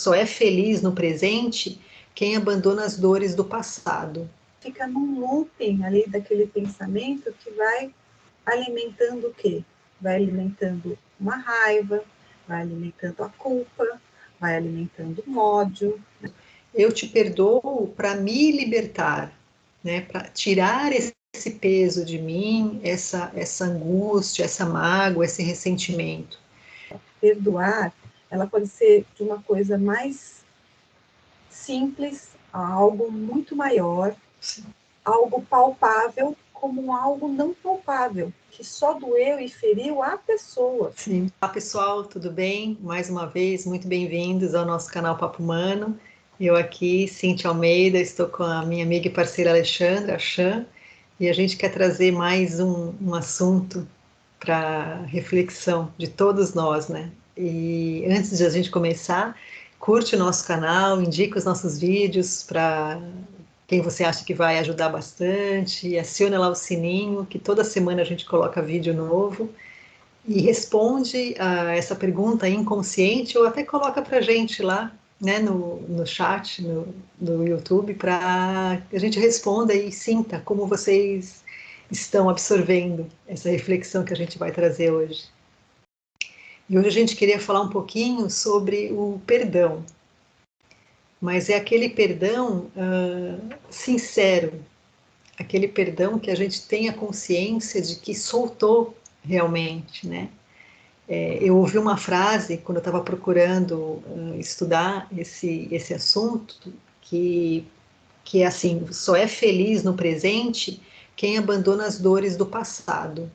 Só é feliz no presente quem abandona as dores do passado. Fica num looping ali daquele pensamento que vai alimentando o quê? Vai alimentando uma raiva, vai alimentando a culpa, vai alimentando o ódio. Eu te perdoo para me libertar, né? Para tirar esse peso de mim, essa angústia, essa mágoa, esse ressentimento. Perdoar, ela pode ser de uma coisa mais simples a algo muito maior, Sim. Algo palpável como algo não palpável, que só doeu e feriu a pessoa. Sim. Olá pessoal, tudo bem? Mais uma vez, muito bem-vindos ao nosso canal Papo Humano. Eu aqui, Cíntia Almeida, estou com a minha amiga e parceira Alexandra, a Chan, e a gente quer trazer mais um assunto para reflexão de todos nós, né? E antes de a gente começar, curte o nosso canal, indica os nossos vídeos para quem você acha que vai ajudar bastante, e aciona lá o sininho, que toda semana a gente coloca vídeo novo, e responde a essa pergunta inconsciente, ou até coloca para a gente lá, né, no chat, no YouTube, para que a gente responda e sinta como vocês estão absorvendo essa reflexão que a gente vai trazer hoje. E hoje a gente queria falar um pouquinho sobre o perdão, mas é aquele perdão sincero, aquele perdão que a gente tem a consciência de que soltou realmente, né? Eu ouvi uma frase quando eu estava procurando estudar esse assunto, que é assim: só é feliz no presente quem abandona as dores do passado.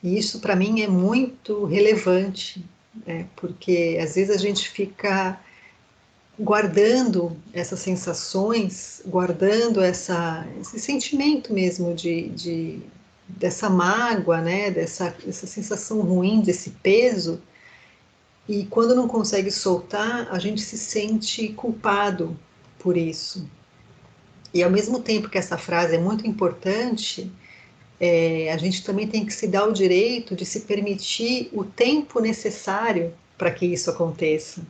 E isso para mim é muito relevante, né? Porque às vezes a gente fica guardando essas sensações, guardando esse sentimento mesmo dessa mágoa, né? Dessa sensação ruim, desse peso. E quando não consegue soltar, a gente se sente culpado por isso. E ao mesmo tempo que essa frase é muito importante, a gente também tem que se dar o direito de se permitir o tempo necessário para que isso aconteça,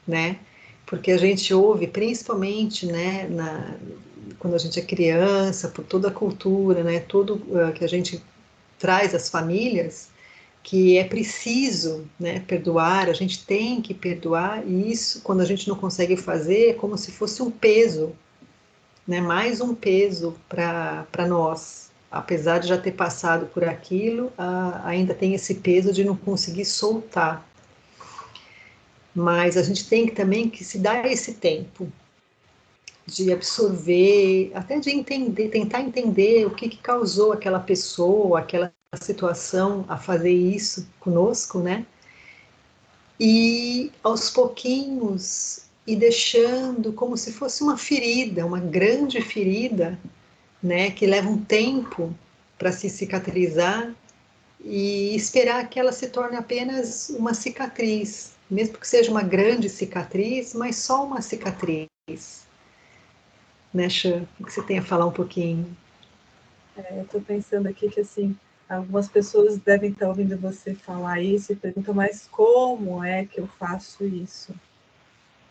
né? Porque a gente ouve, principalmente, né, quando a gente é criança, por toda a cultura, né, tudo que a gente traz às famílias, que é preciso, né, perdoar, a gente tem que perdoar, e isso, quando a gente não consegue fazer, é como se fosse um peso, né, mais um peso para nós. Apesar de já ter passado por aquilo, ainda tem esse peso de não conseguir soltar. Mas a gente tem também que se dar esse tempo de absorver, até de entender, tentar entender o que causou aquela pessoa, aquela situação a fazer isso conosco, né? E aos pouquinhos ir deixando como se fosse uma ferida, uma grande ferida, né, que leva um tempo para se cicatrizar, e esperar que ela se torne apenas uma cicatriz, mesmo que seja uma grande cicatriz, mas só uma cicatriz. Né, Chan? O que você tem a falar um pouquinho? Eu estou pensando aqui que, assim, algumas pessoas devem estar ouvindo você falar isso e perguntam, mas como é que eu faço isso?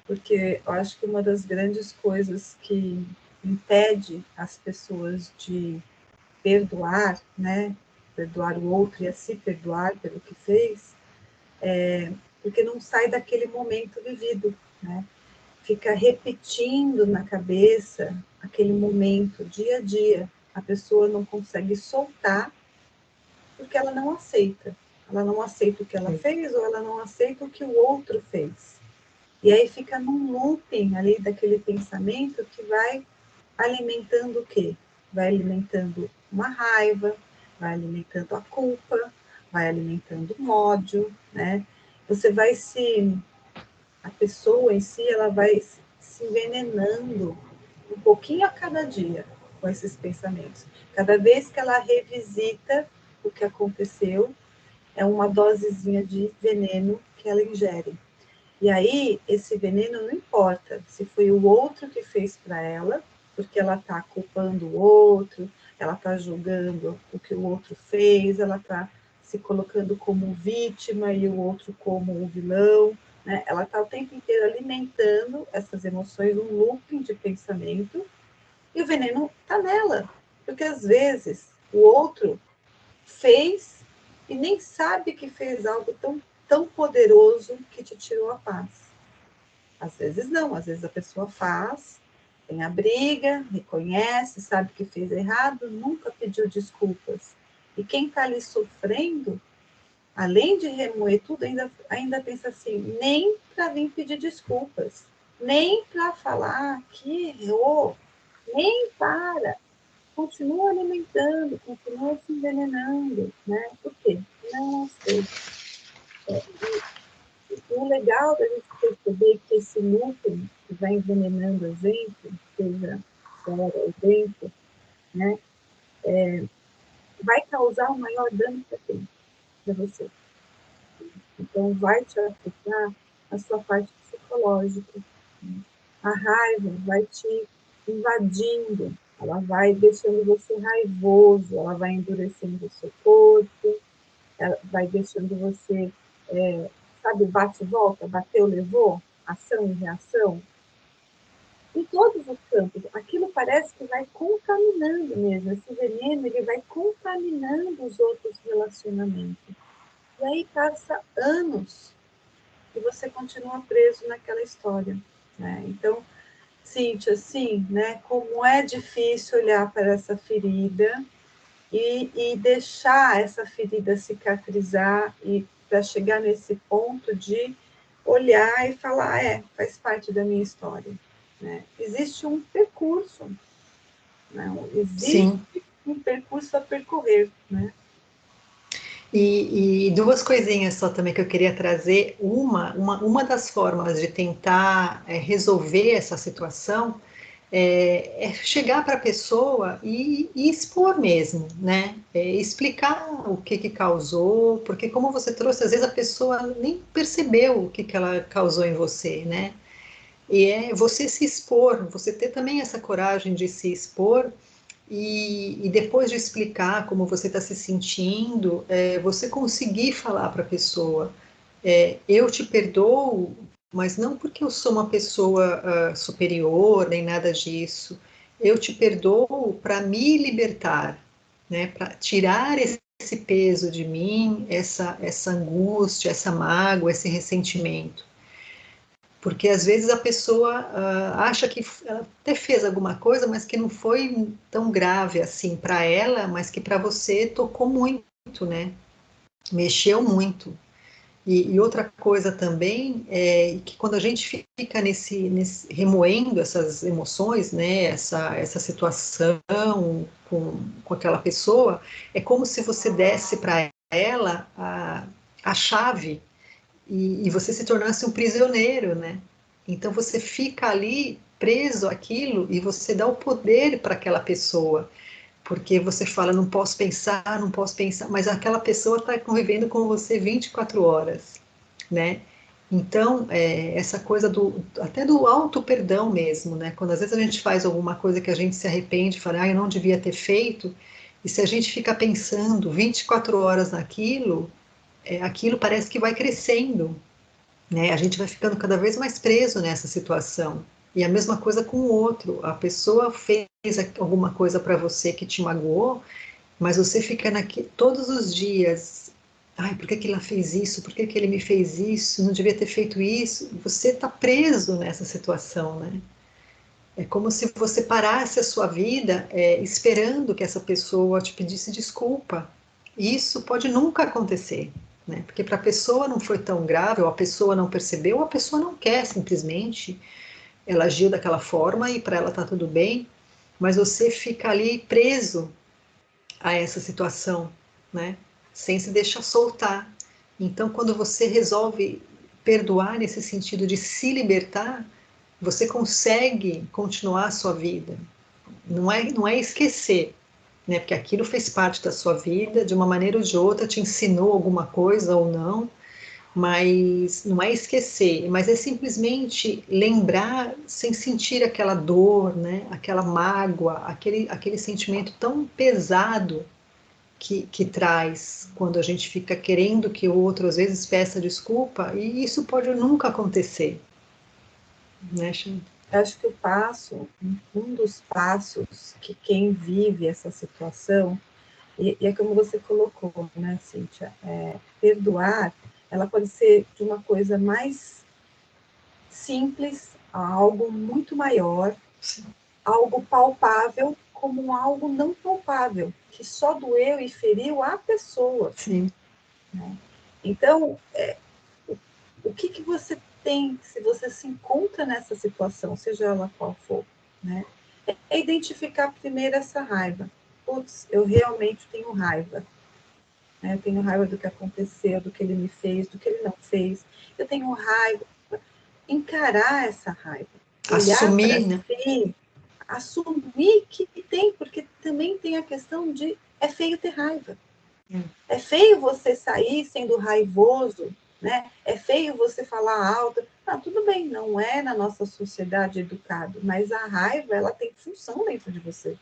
Porque eu acho que uma das grandes coisas que impede as pessoas de perdoar, né? Perdoar o outro e a se perdoar pelo que fez, porque não sai daquele momento vivido, né? Fica repetindo na cabeça aquele momento, dia a dia. A pessoa não consegue soltar porque ela não aceita. Ela não aceita o que ela fez ou ela não aceita o que o outro fez. E aí fica num looping ali daquele pensamento que vai alimentando o quê? Vai alimentando uma raiva, vai alimentando a culpa, vai alimentando o ódio, né? Você vai se... A pessoa em si, ela vai se envenenando um pouquinho a cada dia com esses pensamentos. Cada vez que ela revisita o que aconteceu, é uma dosezinha de veneno que ela ingere. E aí, esse veneno não importa se foi o outro que fez para ela, porque ela está culpando o outro, ela está julgando o que o outro fez, ela está se colocando como vítima e o outro como o vilão. né? Ela está o tempo inteiro alimentando essas emoções, um looping de pensamento, e o veneno está nela. Porque às vezes o outro fez e nem sabe que fez algo tão poderoso que te tirou a paz. Às vezes não, às vezes a pessoa faz, tem a briga, reconhece, sabe que fez errado, nunca pediu desculpas. E quem está ali sofrendo, além de remoer tudo, ainda pensa assim, nem para vir pedir desculpas, nem para falar que errou, nem para. Continua alimentando, continua se envenenando, né? Por quê? Não aceita. E o legal da gente perceber que esse núcleo que vai envenenando a gente, seja fora ou dentro, né, vai causar o maior dano para você. Então, vai te afetar a sua parte psicológica. Né? A raiva vai te invadindo, ela vai deixando você raivoso, ela vai endurecendo o seu corpo, ela vai deixando você, sabe, bate e volta, bateu, levou, ação e reação, em todos os campos. Aquilo parece que vai contaminando mesmo, esse veneno, ele vai contaminando os outros relacionamentos. E aí passa anos e você continua preso naquela história, né? Então, Cíntia, assim, né, como é difícil olhar para essa ferida e deixar essa ferida cicatrizar e para chegar nesse ponto de olhar e falar, faz parte da minha história. Né? Existe um percurso, né? Existe Sim. um percurso a percorrer, né? E duas coisinhas só também que eu queria trazer. Uma das formas de tentar resolver essa situação é chegar para a pessoa e expor mesmo, né? Explicar o que causou, porque como você trouxe, às vezes a pessoa nem percebeu o que ela causou em você, né? E é você se expor, você ter também essa coragem de se expor e depois de explicar como você está se sentindo, você conseguir falar para a pessoa, eu te perdoo, mas não porque eu sou uma pessoa superior, nem nada disso. Eu te perdoo para me libertar, né? Para tirar esse peso de mim, essa angústia, essa mágoa, esse ressentimento. Porque às vezes a pessoa acha que ela até fez alguma coisa, mas que não foi tão grave assim para ela, mas que para você tocou muito, né? Mexeu muito. E outra coisa também é que quando a gente fica remoendo essas emoções, né, essa situação com aquela pessoa, é como se você desse para ela a chave e você se tornasse um prisioneiro, né? Então você fica ali preso àquilo e você dá o poder para aquela pessoa, porque você fala, não posso pensar, não posso pensar, mas aquela pessoa está convivendo com você 24 horas, né? Então, essa coisa até do auto-perdão mesmo, né? Quando às vezes a gente faz alguma coisa que a gente se arrepende, fala, eu não devia ter feito, e se a gente fica pensando 24 horas naquilo, aquilo parece que vai crescendo, né? A gente vai ficando cada vez mais preso nessa situação. E a mesma coisa com o outro. A pessoa fez alguma coisa para você que te magoou, mas você fica todos os dias. Ai, por que que ela fez isso? Por que que ele me fez isso? Não devia ter feito isso. Você está preso nessa situação, né? É como se você parasse a sua vida esperando que essa pessoa te pedisse desculpa. Isso pode nunca acontecer, né? Porque para a pessoa não foi tão grave, ou a pessoa não percebeu, ou a pessoa não quer simplesmente. Ela agiu daquela forma e para ela está tudo bem, mas você fica ali preso a essa situação, né? Sem se deixar soltar. Então, quando você resolve perdoar nesse sentido de se libertar, você consegue continuar a sua vida. Não é esquecer, né? Porque aquilo fez parte da sua vida, de uma maneira ou de outra, te ensinou alguma coisa ou não, mas não é esquecer, mas é simplesmente lembrar sem sentir aquela dor, né? Aquela mágoa, aquele sentimento tão pesado que traz quando a gente fica querendo que o outro, às vezes, peça desculpa, e isso pode nunca acontecer, né, Xan? Acho que um dos passos que quem vive essa situação, e é como você colocou, né, Cíntia, perdoar, ela pode ser de uma coisa mais simples a algo muito maior, algo palpável, como algo não palpável, que só doeu e feriu a pessoa. Sim. Né? Então, o que você tem, se você se encontra nessa situação, seja ela qual for, né? É identificar primeiro essa raiva. Putz, eu realmente tenho raiva. Né? Eu tenho raiva do que aconteceu, do que ele me fez, do que ele não fez. Eu tenho raiva. Encarar essa raiva. Olhar para Assumir, né? si, assumir que tem, porque também tem a questão de é feio ter raiva. É feio você sair sendo raivoso, né? É feio você falar alto. Ah, tudo bem, não é na nossa sociedade educado, mas a raiva, ela tem função dentro de você.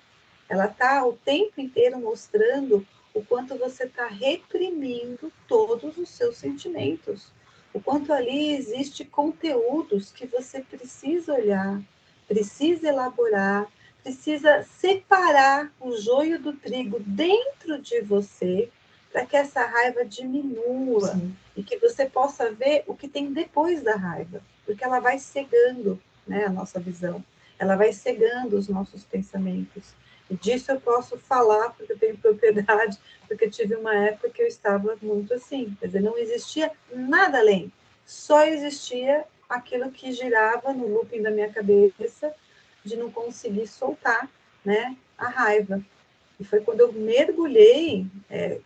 Ela está o tempo inteiro mostrando o quanto você está reprimindo todos os seus sentimentos. O quanto ali existe conteúdos que você precisa olhar, precisa elaborar, precisa separar o joio do trigo dentro de você para que essa raiva diminua. Sim. E que você possa ver o que tem depois da raiva, porque ela vai cegando, né, a nossa visão, ela vai cegando os nossos pensamentos. E disso eu posso falar, porque eu tenho propriedade, porque tive uma época que eu estava muito assim, quer dizer, não existia nada além, só existia aquilo que girava no looping da minha cabeça, de não conseguir soltar, né, a raiva. E foi quando eu mergulhei,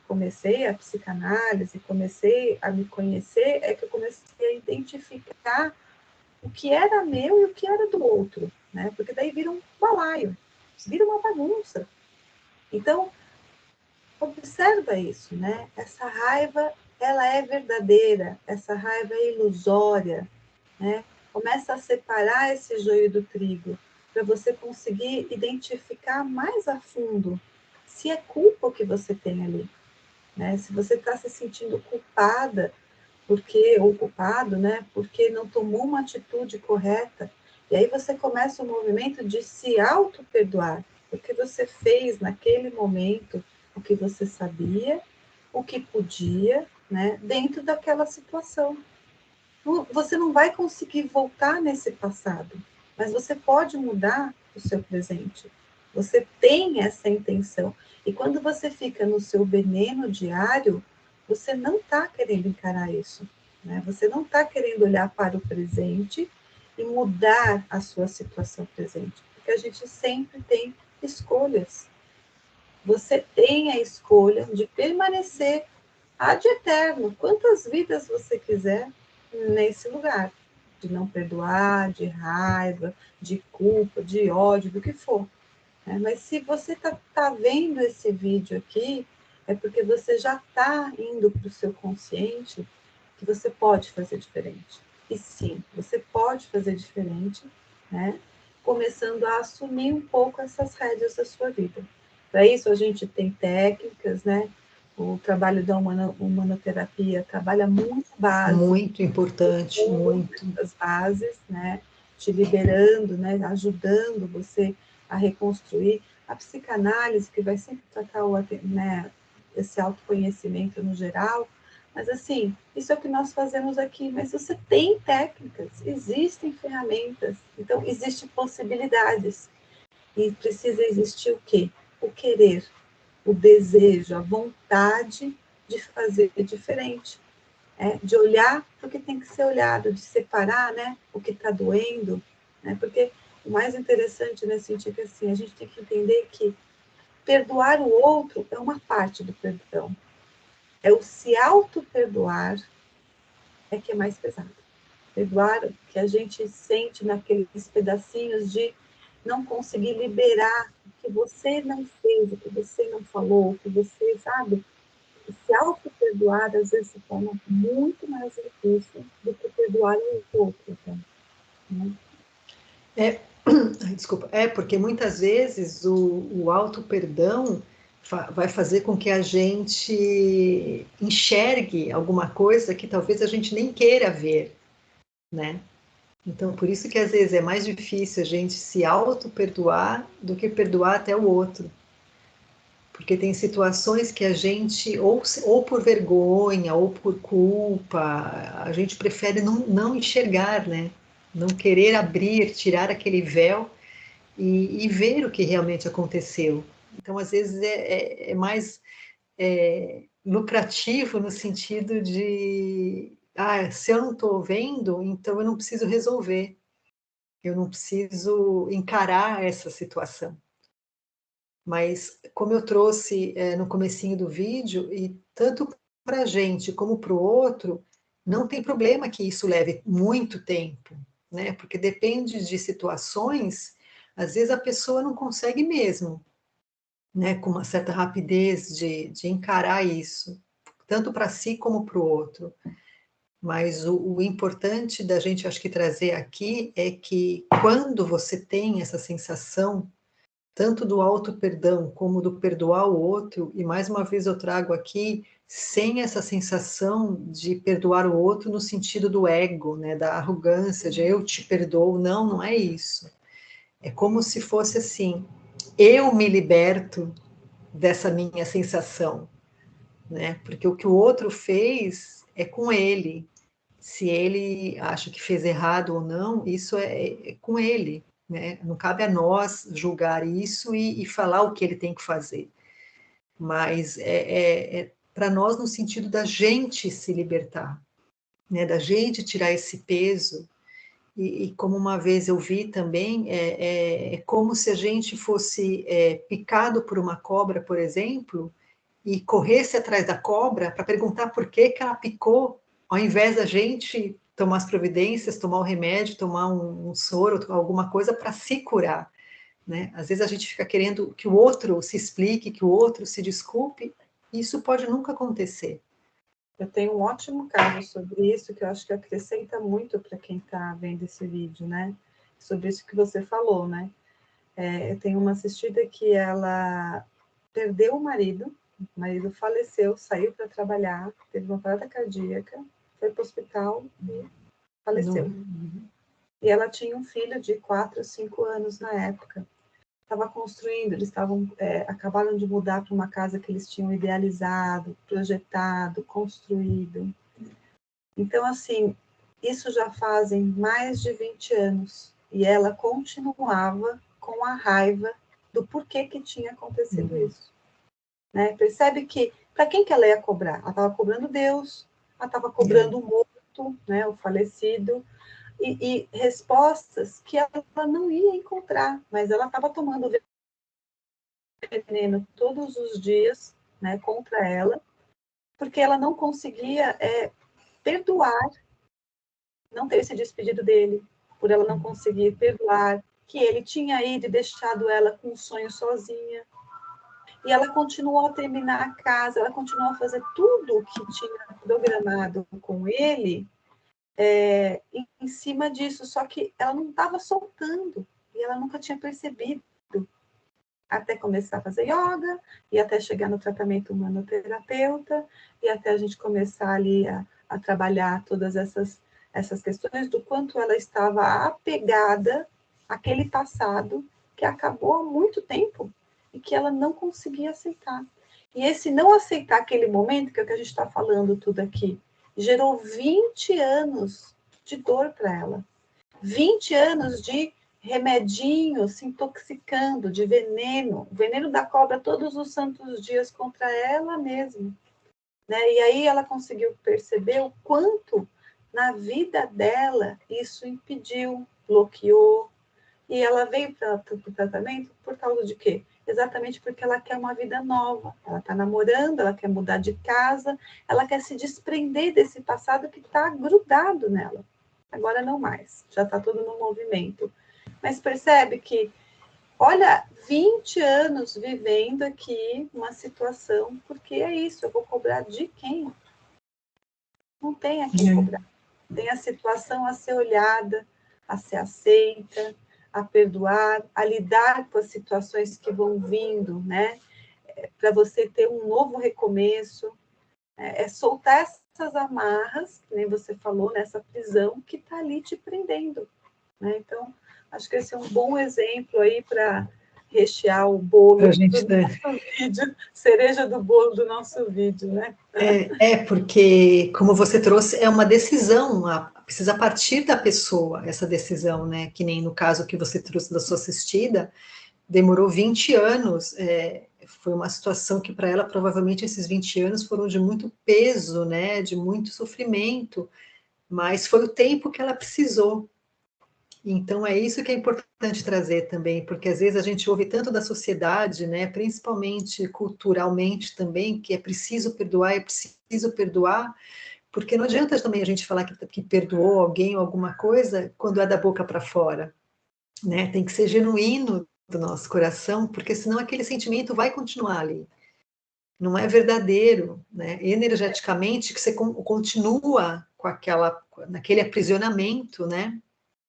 comecei a psicanálise, comecei a me conhecer, é que eu comecei a identificar o que era meu e o que era do outro, né? Porque daí vira um balaio, vira uma bagunça. Então, observa isso, né? Essa raiva, ela é verdadeira, essa raiva é ilusória, né? Começa a separar esse joio do trigo, para você conseguir identificar mais a fundo se é culpa o que você tem ali, né? Se você está se sentindo culpada ou culpado, né? Porque não tomou uma atitude correta. E aí você começa o movimento de se auto-perdoar, porque você fez naquele momento o que você sabia, o que podia, né? Dentro daquela situação. Você não vai conseguir voltar nesse passado, mas você pode mudar o seu presente. Você tem essa intenção. E quando você fica no seu veneno diário, você não está querendo encarar isso. Né? Você não está querendo olhar para o presente e mudar a sua situação presente. Porque a gente sempre tem escolhas. Você tem a escolha de permanecer ad eterno, quantas vidas você quiser nesse lugar, de não perdoar, de raiva, de culpa, de ódio, do que for. Né? Mas se você tá vendo esse vídeo aqui, é porque você já está indo para o seu consciente que você pode fazer diferente. E sim, você pode fazer diferente, né? Começando a assumir um pouco essas rédeas da sua vida. Para isso, a gente tem técnicas, né? O trabalho da humanoterapia trabalha muito base. Muito importante, muito. As bases, né? Te liberando, né? Ajudando você a reconstruir. A psicanálise, que vai sempre tratar né, esse autoconhecimento no geral, mas assim, isso é o que nós fazemos aqui, mas você tem técnicas, existem ferramentas, então existem possibilidades. E precisa existir o quê? O querer, o desejo, a vontade de fazer diferente. De olhar para o que tem que ser olhado, de separar, né, o que está doendo, né, porque o mais interessante, né, Cintia, é que assim, a gente tem que entender que perdoar o outro é uma parte do perdão. É o se auto-perdoar que é mais pesado. Perdoar o que a gente sente naqueles pedacinhos de não conseguir liberar o que você não fez, o que você não falou, o que você, sabe? Se auto-perdoar, às vezes, se torna muito mais difícil do que perdoar o outro. Né? Desculpa, porque muitas vezes o auto-perdão vai fazer com que a gente enxergue alguma coisa que talvez a gente nem queira ver, né? Então, por isso que às vezes é mais difícil a gente se auto-perdoar do que perdoar até o outro. Porque tem situações que a gente, ou por vergonha, ou por culpa, a gente prefere não enxergar, né? Não querer abrir, tirar aquele véu e ver o que realmente aconteceu. Então, às vezes, é mais lucrativo no sentido de, se eu não estou vendo, então eu não preciso resolver, eu não preciso encarar essa situação. Mas, como eu trouxe no comecinho do vídeo, e tanto para a gente como para o outro, não tem problema que isso leve muito tempo, né? Porque depende de situações, às vezes a pessoa não consegue mesmo, né? Com uma certa rapidez de encarar isso, tanto para si como para o outro. Mas o importante da gente, acho que, trazer aqui é que quando você tem essa sensação tanto do auto-perdão como do perdoar o outro, e mais uma vez eu trago aqui, sem essa sensação de perdoar o outro no sentido do ego, né, da arrogância, de eu te perdoo, não é isso. É como se fosse assim, eu me liberto dessa minha sensação, né, porque o que o outro fez é com ele, se ele acha que fez errado ou não, isso é com ele, né? Não cabe a nós julgar isso e falar o que ele tem que fazer. Mas é para nós no sentido da gente se libertar, né? Da gente tirar esse peso. E como uma vez eu vi também, é como se a gente fosse picado por uma cobra, por exemplo, e corresse atrás da cobra para perguntar por que ela picou, ao invés da gente tomar as providências, tomar o remédio, tomar um soro, alguma coisa para se curar, né? Às vezes a gente fica querendo que o outro se explique, que o outro se desculpe, e isso pode nunca acontecer. Eu tenho um ótimo caso sobre isso, que eu acho que acrescenta muito para quem está vendo esse vídeo, né? Sobre isso que você falou, né? Eu tenho uma assistida que ela perdeu o marido faleceu, saiu para trabalhar, teve uma parada cardíaca, foi para o hospital e faleceu. E ela tinha um filho de 4, 5 anos na época. Estava construindo, eles acabaram de mudar para uma casa que eles tinham idealizado, projetado, construído. Então, assim, isso já fazem mais de 20 anos. E ela continuava com a raiva do porquê que tinha acontecido isso. Né? Percebe que, para quem que ela ia cobrar? Ela estava cobrando Deus, ela estava cobrando o morto, né, o falecido, e respostas que ela não ia encontrar, mas ela estava tomando veneno todos os dias, né, contra ela, porque ela não conseguia perdoar, não ter se despedido dele, por ela não conseguir perdoar que ele tinha ido e deixado ela com um sonho sozinha. E ela continuou a terminar a casa, ela continuou a fazer tudo o que tinha programado com ele em cima disso, só que ela não estava soltando, e ela nunca tinha percebido, até começar a fazer yoga, e até chegar no tratamento humanoterapeuta, e até a gente começar ali a trabalhar todas essas questões do quanto ela estava apegada àquele passado que acabou há muito tempo, e que ela não conseguia aceitar. E esse não aceitar aquele momento, que é o que a gente está falando tudo aqui, gerou 20 anos de dor para ela. 20 anos de remedinho se intoxicando, de veneno, o veneno da cobra todos os santos dias contra ela mesma. Né? E aí ela conseguiu perceber o quanto na vida dela isso impediu, bloqueou, e ela veio para o tratamento por causa de quê? Exatamente porque ela quer uma vida nova. Ela está namorando, ela quer mudar de casa, ela quer se desprender desse passado que está grudado nela. Agora não mais, já está tudo no movimento. Mas percebe que, olha, 20 anos vivendo aqui uma situação, porque é isso, eu vou cobrar de quem? Não tem a quem cobrar. Tem a situação a ser olhada, a ser aceita, a perdoar, a lidar com as situações que vão vindo, né? para você ter um novo recomeço, é soltar essas amarras, que nem você falou, nessa prisão que está ali te prendendo, né? Então, acho que esse é um bom exemplo aí para rechear o bolo do nosso vídeo, cereja do bolo do nosso vídeo, né? Porque, como você trouxe, é uma decisão, precisa partir da pessoa essa decisão, né? Que nem no caso que você trouxe da sua assistida, demorou 20 anos, foi uma situação que para ela, provavelmente, esses 20 anos foram de muito peso, né? De muito sofrimento, mas foi o tempo que ela precisou. Então, é isso que é importante trazer também, porque às vezes a gente ouve tanto da sociedade, né, principalmente culturalmente também, que é preciso perdoar, porque não adianta também a gente falar que perdoou alguém ou alguma coisa quando é da boca para fora, né? Tem que ser genuíno do nosso coração, porque senão aquele sentimento vai continuar ali. Não é verdadeiro, né? Energeticamente, que você continua com naquele aprisionamento, né?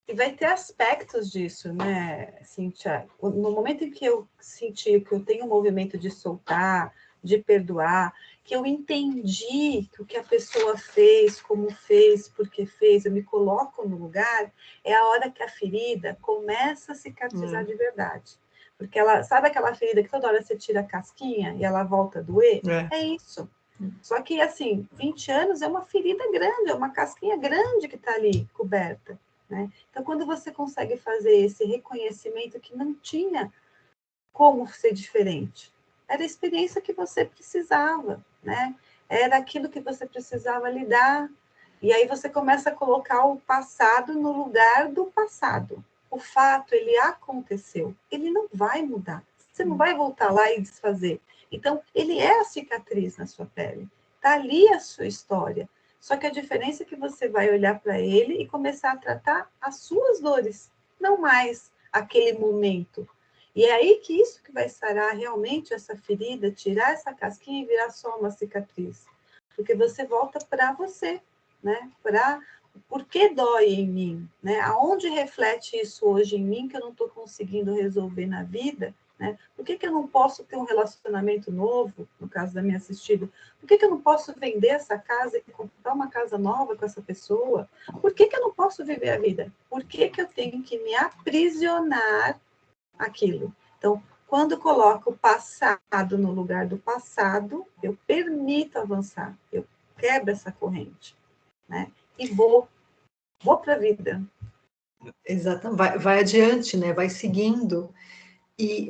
E vai ter aspectos disso, né, Cíntia? No momento em que eu senti que eu tenho um movimento de soltar, de perdoar, que eu entendi que o que a pessoa fez, como fez, porque fez, eu me coloco no lugar, é a hora que a ferida começa a cicatrizar de verdade. Porque ela, sabe aquela ferida que toda hora você tira a casquinha e ela volta a doer? É isso. Só que, assim, 20 anos é uma ferida grande, é uma casquinha grande que está ali coberta. Né? Então, quando você consegue fazer esse reconhecimento que não tinha como ser diferente, era a experiência que você precisava, né? Era aquilo que você precisava lidar. E aí você começa a colocar o passado no lugar do passado. O fato, ele aconteceu, ele não vai mudar. Você não vai voltar lá e desfazer. Então, ele é a cicatriz na sua pele. Está ali a sua história. Só que a diferença é que você vai olhar para ele e começar a tratar as suas dores, não mais aquele momento. E é aí que isso que vai sarar realmente essa ferida, tirar essa casquinha e virar só uma cicatriz. Porque você volta para você, né? Para por que dói em mim, né? Aonde reflete isso hoje em mim que eu não estou conseguindo resolver na vida, né? Por que eu não posso ter um relacionamento novo, no caso da minha assistida? Por que eu não posso vender essa casa e comprar uma casa nova com essa pessoa? Por que eu não posso viver a vida? Por que eu tenho que me aprisionar aquilo? Então, quando eu coloco o passado no lugar do passado, eu permito avançar, eu quebro essa corrente, né? E vou para a vida. Exatamente, vai adiante, né? Vai seguindo.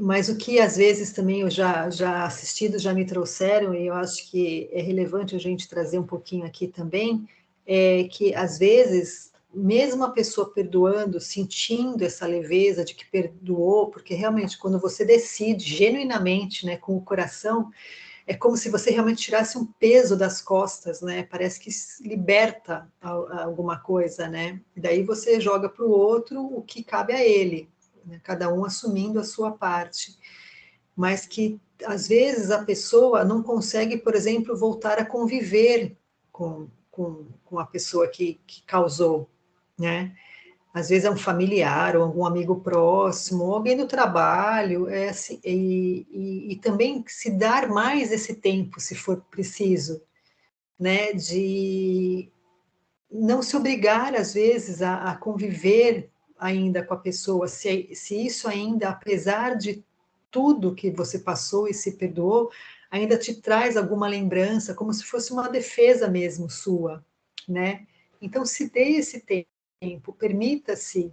Mas o que às vezes também eu já assistido, já me trouxeram, e eu acho que é relevante a gente trazer um pouquinho aqui também, é que às vezes, mesmo a pessoa perdoando, sentindo essa leveza de que perdoou, porque realmente quando você decide genuinamente, né, com o coração, é como se você realmente tirasse um peso das costas, né? Parece que liberta alguma coisa, né? E daí você joga para o outro o que cabe a ele, né? Cada um assumindo a sua parte. Mas que, às vezes, a pessoa não consegue, por exemplo, voltar a conviver com a pessoa que causou, né? Às vezes é um familiar ou algum amigo próximo, ou alguém do trabalho, assim, e também se dar mais esse tempo, se for preciso, né, de não se obrigar, às vezes, a conviver ainda com a pessoa, se isso ainda, apesar de tudo que você passou e se perdoou, ainda te traz alguma lembrança, como se fosse uma defesa mesmo sua, né? Então, se dê esse tempo, permita-se,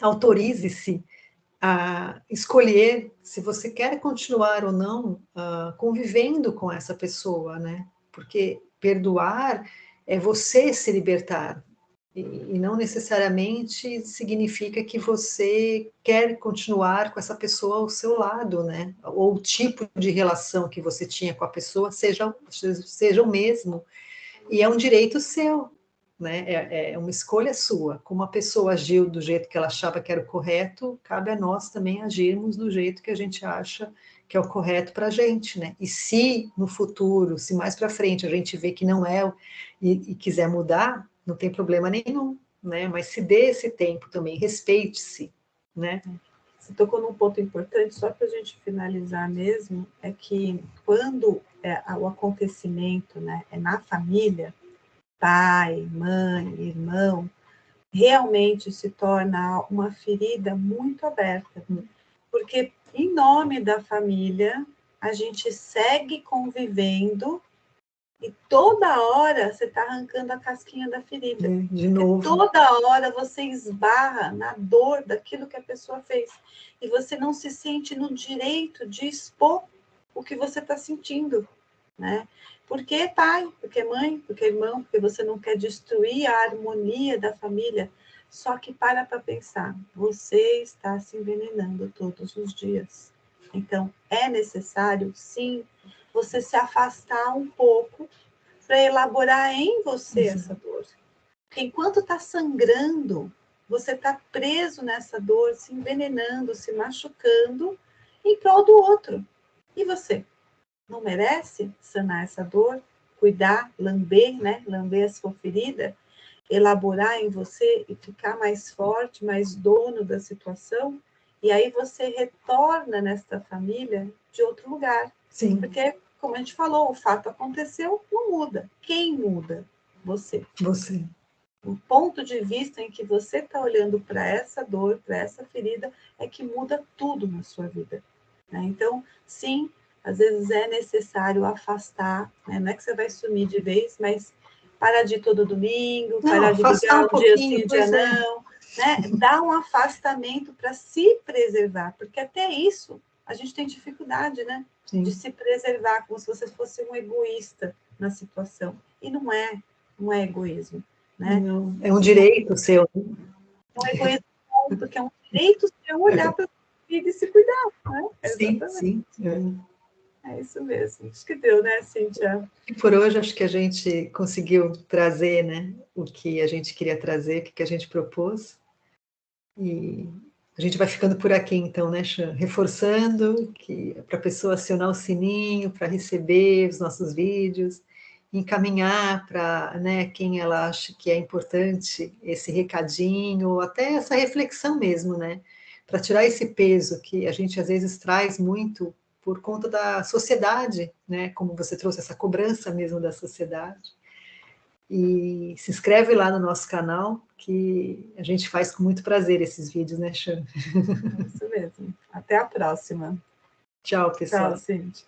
autorize-se a escolher se você quer continuar ou não convivendo com essa pessoa, né? Porque perdoar é você se libertar, e não necessariamente significa que você quer continuar com essa pessoa ao seu lado, né? Ou o tipo de relação que você tinha com a pessoa seja o mesmo, e é um direito seu, né? É uma escolha sua. Como a pessoa agiu do jeito que ela achava que era o correto, cabe a nós também agirmos do jeito que a gente acha que é o correto para a gente, né? E se no futuro, se mais para frente a gente vê que não é e quiser mudar, não tem problema nenhum, né? Mas se dê esse tempo também, respeite-se, né? Você tocou num ponto importante, só para a gente finalizar mesmo, é que quando o acontecimento, né, é na família, pai, mãe, irmão, realmente se torna uma ferida muito aberta, porque em nome da família, a gente segue convivendo e toda hora você está arrancando a casquinha da ferida. De novo. Toda hora você esbarra na dor daquilo que a pessoa fez. E você não se sente no direito de expor o que você está sentindo, né? Porque é pai, porque é mãe, porque é irmão, porque você não quer destruir a harmonia da família. Só que para pensar, você está se envenenando todos os dias. Então, é necessário, sim, você se afastar um pouco para elaborar em você essa dor. Porque enquanto está sangrando, você está preso nessa dor, se envenenando, se machucando, em prol do outro. E você? Não merece sanar essa dor? Cuidar, lamber, né? Lamber a sua ferida? Elaborar em você e ficar mais forte, mais dono da situação? E aí você retorna nesta família de outro lugar. Sim. Porque, como a gente falou, o fato aconteceu, não muda. Quem muda? Você. Você. O ponto de vista em que você está olhando para essa dor, para essa ferida, é que muda tudo na sua vida. Né? Então, sim, às vezes é necessário afastar, né? Não é que você vai sumir de vez, mas parar de ir todo domingo, parar de ligar um dia sim, um dia não, né? Dar um afastamento para se preservar, porque até isso a gente tem dificuldade, né? Sim. De se preservar, como se você fosse um egoísta na situação. E não é egoísmo. Né? Não, é um direito seu. É um egoísmo, porque é um direito seu olhar para a vida e se cuidar. Né? Sim, Exatamente. sim. É isso mesmo. Acho que deu, né, Cíntia? E por hoje, acho que a gente conseguiu trazer, né, o que a gente queria trazer, o que a gente propôs. E a gente vai ficando por aqui, então, né, Chan? Reforçando que para a pessoa acionar o sininho, para receber os nossos vídeos, encaminhar para, né, quem ela acha que é importante esse recadinho, ou até essa reflexão mesmo, né? Para tirar esse peso que a gente às vezes traz muito por conta da sociedade, né? Como você trouxe essa cobrança mesmo da sociedade. E se inscreve lá no nosso canal, que a gente faz com muito prazer esses vídeos, né, Chan? É isso mesmo. Até a próxima. Tchau, pessoal. Tchau, Cíntia.